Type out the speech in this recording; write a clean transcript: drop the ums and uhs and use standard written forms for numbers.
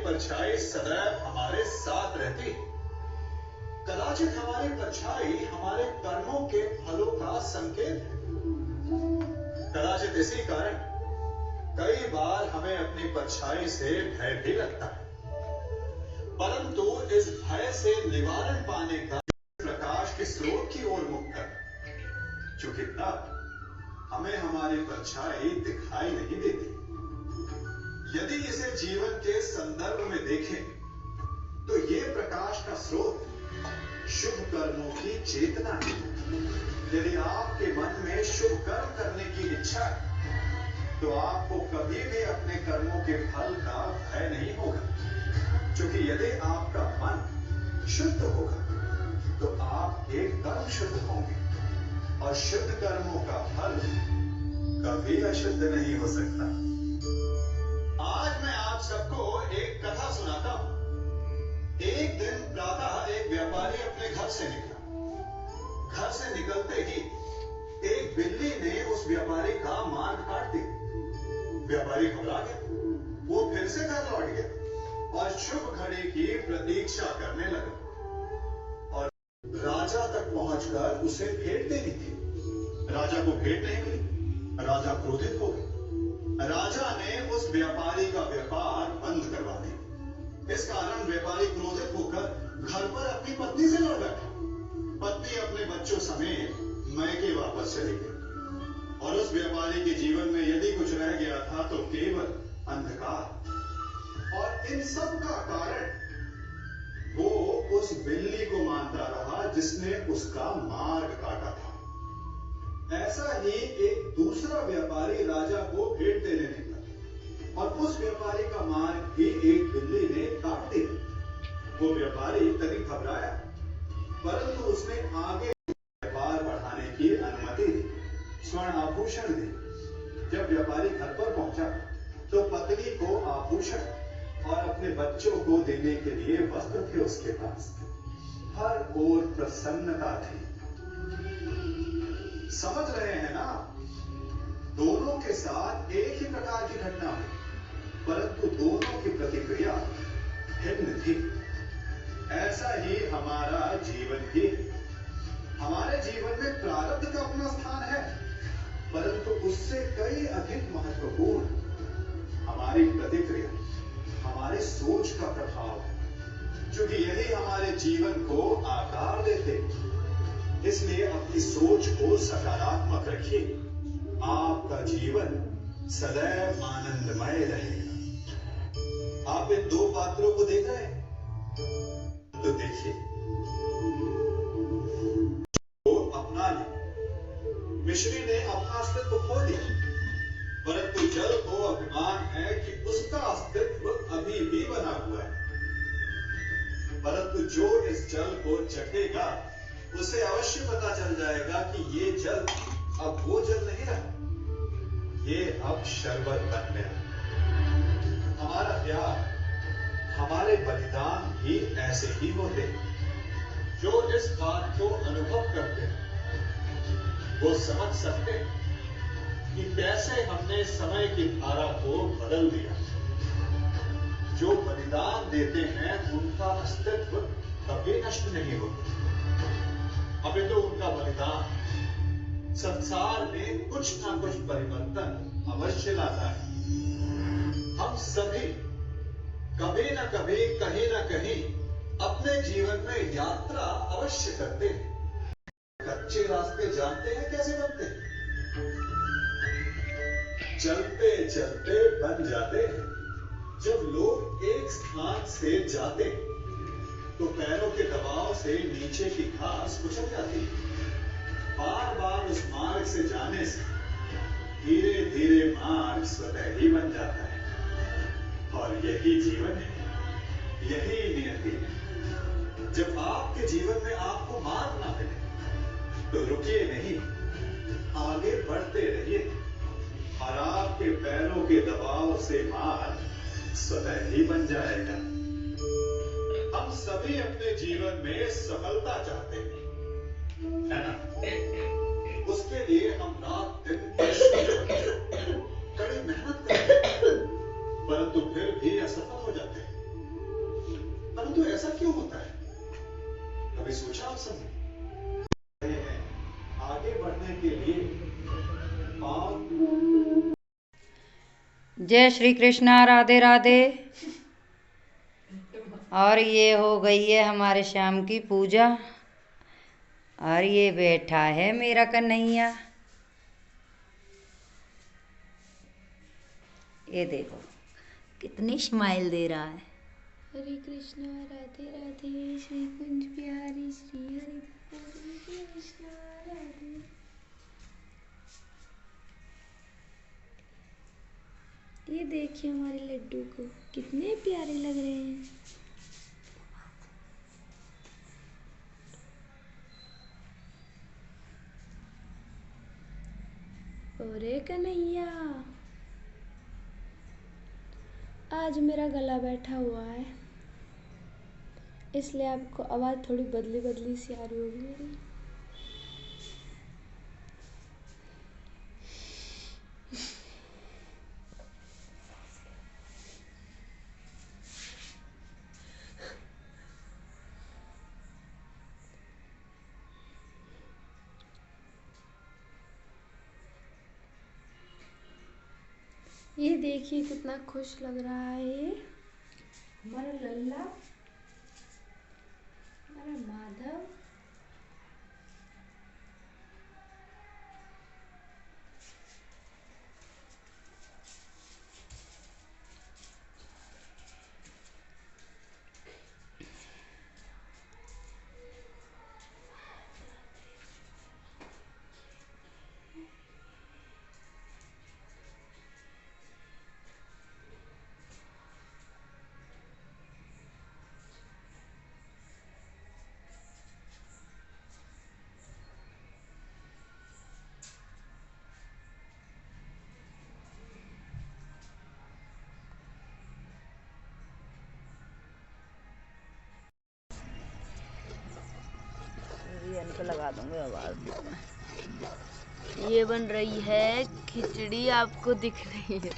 परछाई सदैव हमारे साथ रहती है। कदाचित हमारी परछाई हमारे कर्मों के फलों का संकेत है। कदाचित इसी कारण कई बार हमें अपनी परछाई से भय भी लगता है, परंतु इस भय से निवारण पाने का प्रकाश के स्रोत की ओर मुख कर, चूंकि तब हमें हमारी परछाई दिखाई नहीं देती। यदि इसे जीवन के संदर्भ में देखें तो यह प्रकाश का स्रोत शुभ कर्मों की चेतना है। यदि आपके मन में शुभ कर्म करने की इच्छा है तो आपको कभी भी अपने कर्मों के फल का भय नहीं होगा, क्योंकि यदि आपका मन शुद्ध होगा तो आप एकदम शुद्ध होंगे और शुद्ध कर्मों का फल कभी अशुद्ध नहीं हो सकता। आज मैं आप सबको एक कथा सुनाता हूं। एक दिन प्रातः एक व्यापारी अपने घर से निकला। घर से निकलते ही एक बिल्ली ने उस व्यापारी का मार्ग काट दिया। व्यापारी घबरा गया। वो फिर से घर लौट गया और शुभ घड़ी की प्रतीक्षा करने लगा और राजा तक पहुंचकर उसे भेंट देनी थी। राजा को भेंट नहीं मिली। राजा क्रोधित हो गए। राजा ने उस व्यापारी का व्यापार बंद करवा दिया। इस कारण व्यापारी क्रोधित होकर घर पर अपनी पत्नी से लड़ बैठा। पत्नी अपने बच्चों समेत मैके वापस चली गई और उस व्यापारी के जीवन में यदि कुछ रह गया था तो केवल अंधकार। और इन सब का कारण वो उस बिल्ली को मानता रहा जिसने उसका मार्ग काटा था। ऐसा ही एक दूसरा व्यापारी राजा को भेंट देने निकला और उस व्यापारी का मार्ग भी एक बिल्ली ने काट दिया। वो व्यापारी तनिक घबराया, परंतु उसने आगे व्यापार बढ़ाने की अनुमति दी, स्वर्ण आभूषण दी। जब व्यापारी घर पर पहुंचा तो पत्नी को आभूषण और अपने बच्चों को देने के लिए वस्त्र थे उसके पास। हर ओर प्रसन्नता थी। समझ रहे हैं ना? दोनों के साथ एक ही प्रकार की घटना हुई, परंतु दोनों की प्रतिक्रिया भिन्न थी। ऐसा ही हमारा जीवन भी। हमारे जीवन में प्रारब्ध का अपना स्थान है, परंतु उससे कई अधिक महत्वपूर्ण हमारी प्रतिक्रिया, हमारी सोच का प्रभाव है, क्योंकि यही हमारे जीवन को आकार देते। इसलिए अपनी सोच को सकारात्मक रखिए। आपका जीवन सदैव आनंदमय रहेगा। आप इन दो पात्रों को देख रहे हैं तो देखिए, वो अपना लिया। मिश्री ने अपना अस्तित्व खो दिया, परंतु जल को अभिमान है कि उसका अस्तित्व अभी भी बना हुआ है। परंतु जो इस जल को चखेगा उसे अवश्य पता चल जाएगा कि ये जल अब वो जल नहीं रहा, ये अब शरबत बन गया। हमारा प्यार, हमारे बलिदान भी ऐसे ही होते हैं। जो इस बात को अनुभव करते हैं वो समझ सकते हैं कि कैसे हमने समय की धारा को बदल दिया। जो बलिदान देते हैं उनका अस्तित्व कभी नष्ट नहीं होता, अभी तो उनका बलिदान संसार में कुछ ना कुछ परिवर्तन अवश्य लाता है। हम सभी कभी ना कभी, कहीं ना कहीं अपने जीवन में यात्रा अवश्य करते हैं। कच्चे रास्ते जानते हैं कैसे बनते हैं? चलते चलते बन जाते हैं। जब लोग एक स्थान से जाते हैं तो पैरों के दबाव से नीचे की घास कुचल जाती है। बार बार उस मार्ग से जाने से धीरे धीरे मार्ग स्वतः ही बन जाता है। और यही जीवन है, यही नियति है। जब आपके जीवन में आपको मार्ग ना मिले तो रुकिए नहीं, आगे बढ़ते रहिए और आपके पैरों के दबाव से मार्ग स्वतः ही बन जाएगा। हम सभी अपने जीवन में सफलता चाहते हैं, है ना? उसके लिए हम रात दिन कड़ी मेहनत करते हैं, परंतु फिर भी असफल हो जाते हैं। परंतु ऐसा क्यों होता है? कभी सोचा आप सबने? आगे बढ़ने के लिए पाप। जय श्री कृष्णा, राधे राधे। और ये हो गई है हमारे श्याम की पूजा, और ये बैठा है मेरा कन्हैया। ये देखो कितनी स्माइल दे रहा है। हरे कृष्णा राधे राधे, श्री कुंज बिहारी श्री हरि कृष्णा राधे। ये देखिए हमारे लड्डू को कितने प्यारे लग रहे हैं। अरे कन्हैया, आज मेरा गला बैठा हुआ है, इसलिए आपको आवाज़ थोड़ी बदली बदली सी आ रही होगी मेरी। ये देखिए कितना खुश लग रहा है ये हमारा लल्ला, हमारा माधव। इनको लगा दूंगे आवाज। ये बन रही है खिचड़ी, आपको दिख रही है।